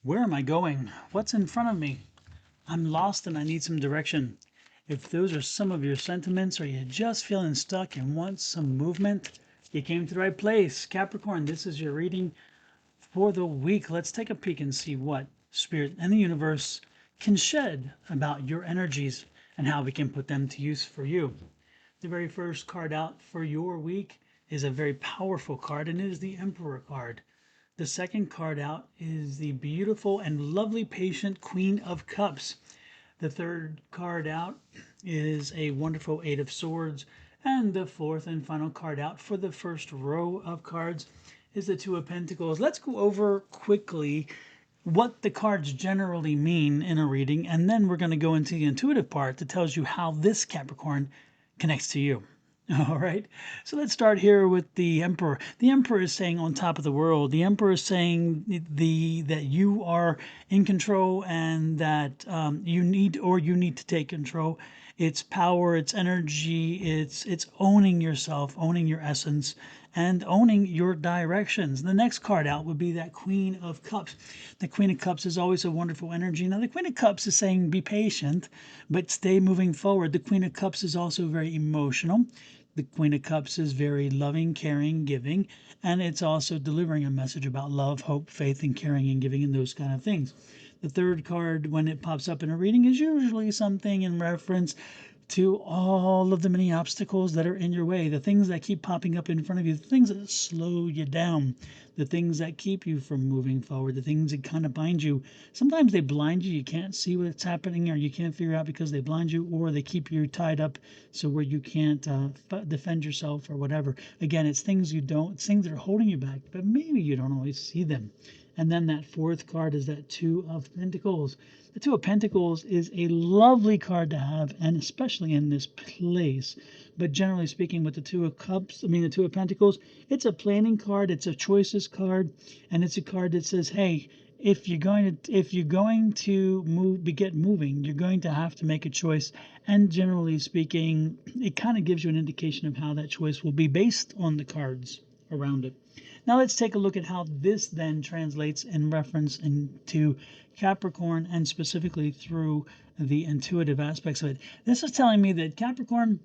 Where am I going? What's in front of me? I'm lost and I need some direction. If those are some of your sentiments or you're just feeling stuck and want some movement, you came to the right place. Capricorn, this is your reading for the week. Let's take a peek and see what Spirit and the universe can shed about your energies and how we can put them to use for you. The very first card out for your week is a very powerful card, and it is the Emperor card. The second card out is the beautiful and lovely patient Queen of Cups. The third card out is a wonderful Eight of Swords. And the fourth and final card out for the first row of cards is the Two of Pentacles. Let's go over quickly what the cards generally mean in a reading, and then we're going to go into the intuitive part that tells you how this Capricorn connects to you. All right. So let's start here with the Emperor. The Emperor is saying on top of the world. The Emperor is saying that you are in control and that you need to take control. It's power, it's energy, it's owning yourself, owning your essence, and owning your directions. The next card out would be that Queen of Cups. The Queen of Cups is always a wonderful energy. Now, the Queen of Cups is saying be patient, but stay moving forward. The Queen of Cups is also very emotional. The Queen of Cups is very loving, caring, giving, and it's also delivering a message about love, hope, faith, and caring and giving and those kind of things. The third card, when it pops up in a reading, is usually something in reference to all of the many obstacles that are in your way, the things that keep popping up in front of you, the things that slow you down, the things that keep you from moving forward, the things that kind of bind you. Sometimes they blind you, you can't see what's happening, or you can't figure out because they blind you, or they keep you tied up so where you can't defend yourself or whatever. Again, it's things it's things that are holding you back, but maybe you don't always see them. And then that fourth card is that Two of Pentacles. The Two of Pentacles is a lovely card to have, and especially in this place. But generally speaking, with the Two of Cups, the Two of Pentacles, it's a planning card, it's a choices card, and it's a card that says, hey, if you're going to get moving, you're going to have to make a choice. And generally speaking, it kind of gives you an indication of how that choice will be based on the cards around it. Now let's take a look at how this then translates in reference into Capricorn and specifically through the intuitive aspects of it. This is telling me that Capricorn,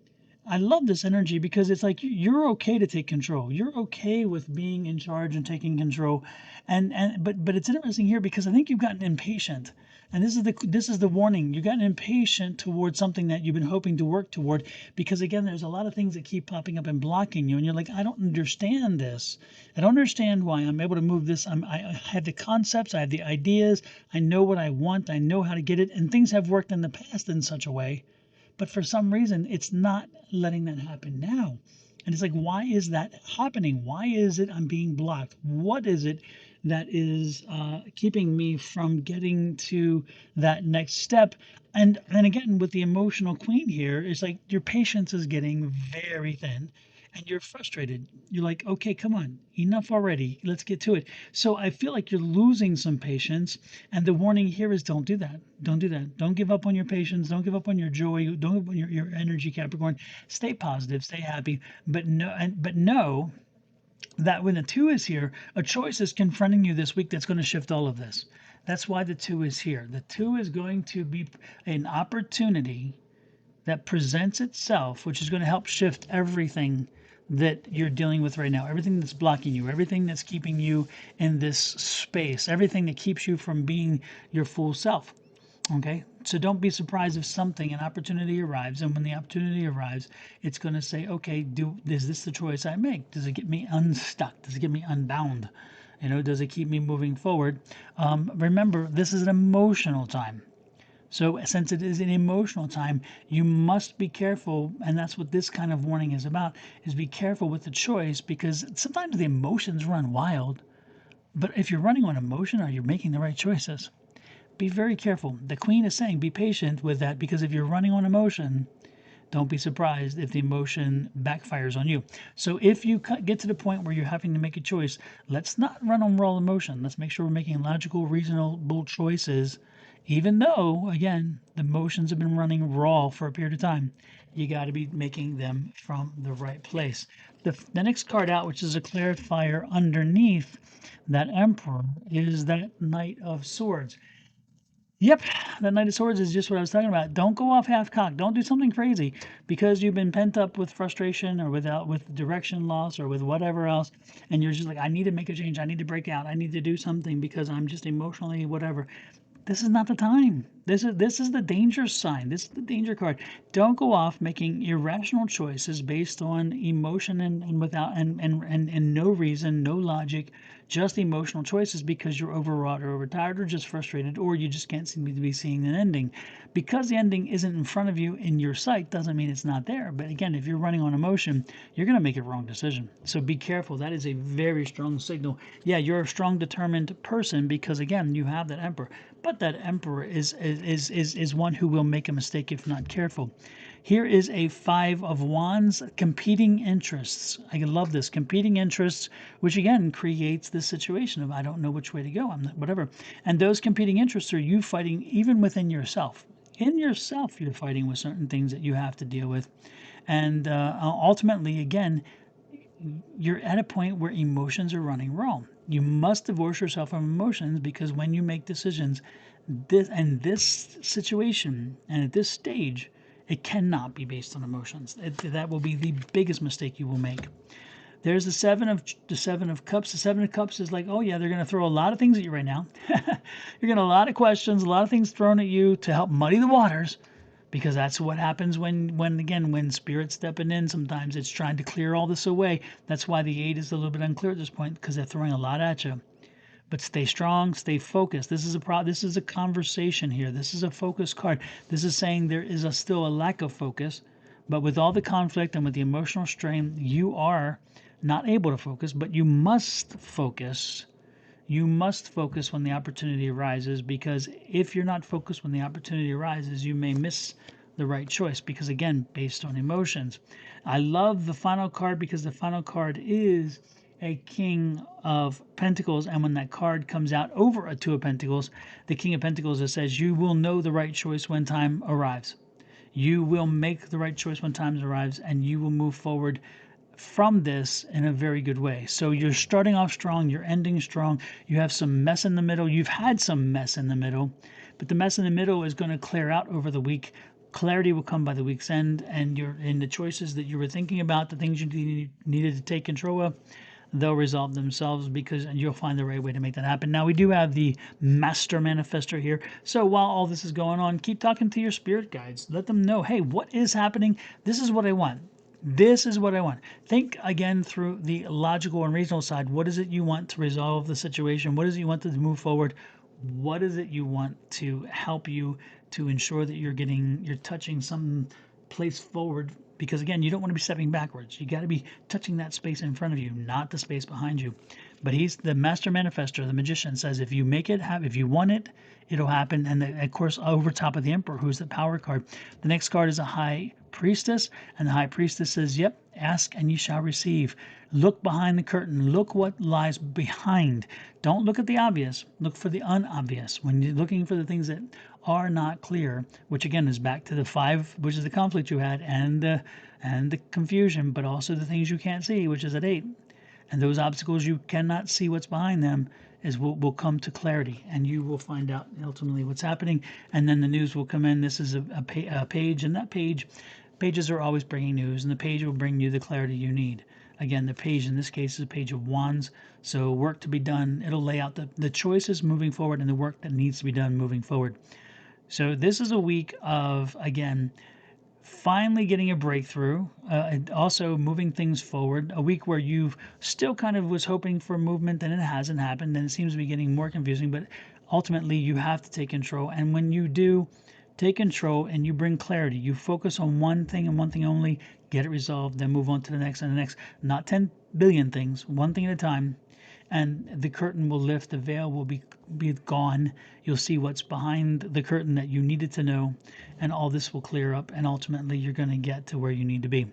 I love this energy because it's like you're okay to take control. You're okay with being in charge and taking control. But it's interesting here because I think you've gotten impatient. And this is the warning. You've gotten impatient towards something that you've been hoping to work toward because again, there's a lot of things that keep popping up and blocking you. And you're like, I don't understand this. I don't understand why I'm able to move this. I have the concepts, I have the ideas, I know what I want, I know how to get it, and things have worked in the past in such a way. But for some reason, it's not letting that happen now. And it's like, why is that happening? Why is it I'm being blocked? What is it that is keeping me from getting to that next step? And then again, with the emotional queen here, it's like your patience is getting very thin and you're frustrated. You're like, okay, come on, enough already. Let's get to it. So I feel like you're losing some patience. And the warning here is don't do that. Don't do that. Don't give up on your patience. Don't give up on your joy. Don't give up on your energy, Capricorn. Stay positive, stay happy. But know that when the two is here, a choice is confronting you this week that's going to shift all of this. That's why the two is here. The two is going to be an opportunity that presents itself, which is going to help shift everything that you're dealing with right now, everything that's blocking you, everything that's keeping you in this space, everything that keeps you from being your full self. Okay, so don't be surprised if an opportunity arrives, and when the opportunity arrives, it's going to say, okay, is this the choice I make? Does it get me unstuck? Does it get me unbound? Does it keep me moving forward? Remember, this is an emotional time. So since it is an emotional time, you must be careful, and that's what this kind of warning is about, is be careful with the choice because sometimes the emotions run wild. But if you're running on emotion, are you making the right choices? Be very careful. The queen is saying be patient with that because if you're running on emotion, don't be surprised if the emotion backfires on you. So if you get to the point where you're having to make a choice, let's not run on raw emotion. Let's make sure we're making logical, reasonable choices. Even though, again, the emotions have been running raw for a period of time, you got to be making them from the right place. The next card out, which is a clarifier underneath that Emperor, is that Knight of Swords. Yep, that Knight of Swords is just what I was talking about. Don't go off half-cocked. Don't do something crazy because you've been pent up with frustration or with direction loss or with whatever else, and you're just like, I need to make a change. I need to break out. I need to do something because I'm just emotionally whatever. This is not the time. This is the danger sign. This is the danger card. Don't go off making irrational choices based on emotion and without and no reason, no logic, just emotional choices because you're overwrought or overtired or just frustrated or you just can't seem to be seeing an ending. Because the ending isn't in front of you in your sight doesn't mean it's not there. But again, if you're running on emotion, you're going to make a wrong decision. So be careful. That is a very strong signal. Yeah, you're a strong, determined person because again, you have that Emperor. But that Emperor is one who will make a mistake if not careful. Here is a Five of Wands, competing interests. I love this, competing interests, which again creates this situation of I don't know which way to go, I'm not, whatever. And those competing interests are you fighting even within yourself. In yourself, you're fighting with certain things that you have to deal with. And ultimately, again, you're at a point where emotions are running wrong. You must divorce yourself from emotions because when you make decisions, this situation and at this stage, it cannot be based on emotions. That will be the biggest mistake you will make. There's the Seven of Cups. The Seven of Cups is like, oh yeah, they're going to throw a lot of things at you right now. You're getting a lot of questions, a lot of things thrown at you to help muddy the waters. Because that's what happens when spirit's stepping in. Sometimes it's trying to clear all this away. That's why the 8 is a little bit unclear at this point because they're throwing a lot at you. But stay strong, stay focused. This is a conversation here. This is a focus card. This is saying there is still a lack of focus, but with all the conflict and with the emotional strain, you are not able to focus, but you must focus. You must focus when the opportunity arises because if you're not focused when the opportunity arises, you may miss the right choice because, again, based on emotions. I love the final card because the final card is a King of Pentacles. And when that card comes out over a Two of Pentacles, the King of Pentacles, it says, you will know the right choice when time arrives. You will make the right choice when time arrives and you will move forward from this in a very good way. So you're starting off strong, you're ending strong, you have some mess in the middle, you've had some mess in the middle, but the mess in the middle is going to clear out over the week. Clarity will come by the week's end, and you're in the choices that you were thinking about, the things you needed to take control of, they'll resolve themselves because you'll find the right way to make that happen. Now, we do have the Master Manifestor here. So while all this is going on, keep talking to your spirit guides. Let them know, hey, what is happening? This is what I want. This is what I want. Think again through the logical and reasonable side. What is it you want to resolve the situation? What is it you want to move forward? What is it you want to help you to ensure that you're touching some place forward? Because again, you don't want to be stepping backwards. You got to be touching that space in front of you, not the space behind you. But he's the Master Manifestor, the Magician, says if you make it happen, if you want it, it'll happen. And of course, over top of the Emperor, who's the power card, the next card is a High Priestess, and the High Priestess says, yep, ask and you shall receive. Look behind the curtain. Look what lies behind. Don't look at the obvious. Look for the unobvious. When you're looking for the things that are not clear, which again is back to the 5, which is the conflict you had, and the confusion, but also the things you can't see, which is at 8. And those obstacles you cannot see what's behind them is will come to clarity, and you will find out ultimately what's happening, and then the news will come in. This is a page, and that pages are always bringing news, and the page will bring you the clarity you need. Again, the page in this case is a page of wands, so work to be done. It'll lay out the choices moving forward and the work that needs to be done moving forward. So this is a week of, again, finally getting a breakthrough, and also moving things forward. A week where you've still kind of was hoping for movement and it hasn't happened, and it seems to be getting more confusing, but ultimately you have to take control. And when you do take control and you bring clarity, you focus on one thing and one thing only, get it resolved, then move on to the next and the next. Not 10 billion things, one thing at a time. and the curtain will lift, the veil will be gone. You'll see what's behind the curtain that you needed to know, and all this will clear up, and ultimately you're going to get to where you need to be.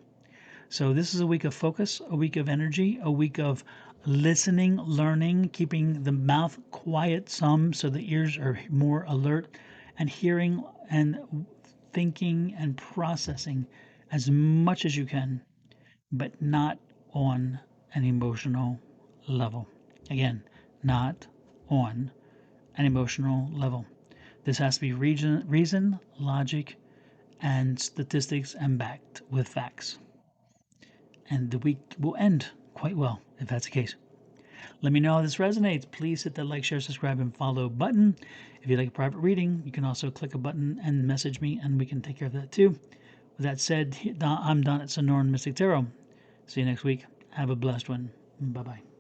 So this is a week of focus, a week of energy, a week of listening, learning, keeping the mouth quiet some so the ears are more alert, and hearing and thinking and processing as much as you can, but not on an emotional level. Again, not on an emotional level. This has to be reason, logic, and statistics, and backed with facts. And the week will end quite well if that's the case. Let me know how this resonates. Please hit that like, share, subscribe, and follow button. If you'd like a private reading, you can also click a button and message me, and we can take care of that too. With that said, I'm Don at Sonoran Mystic Tarot. See you next week. Have a blessed one. Bye-bye.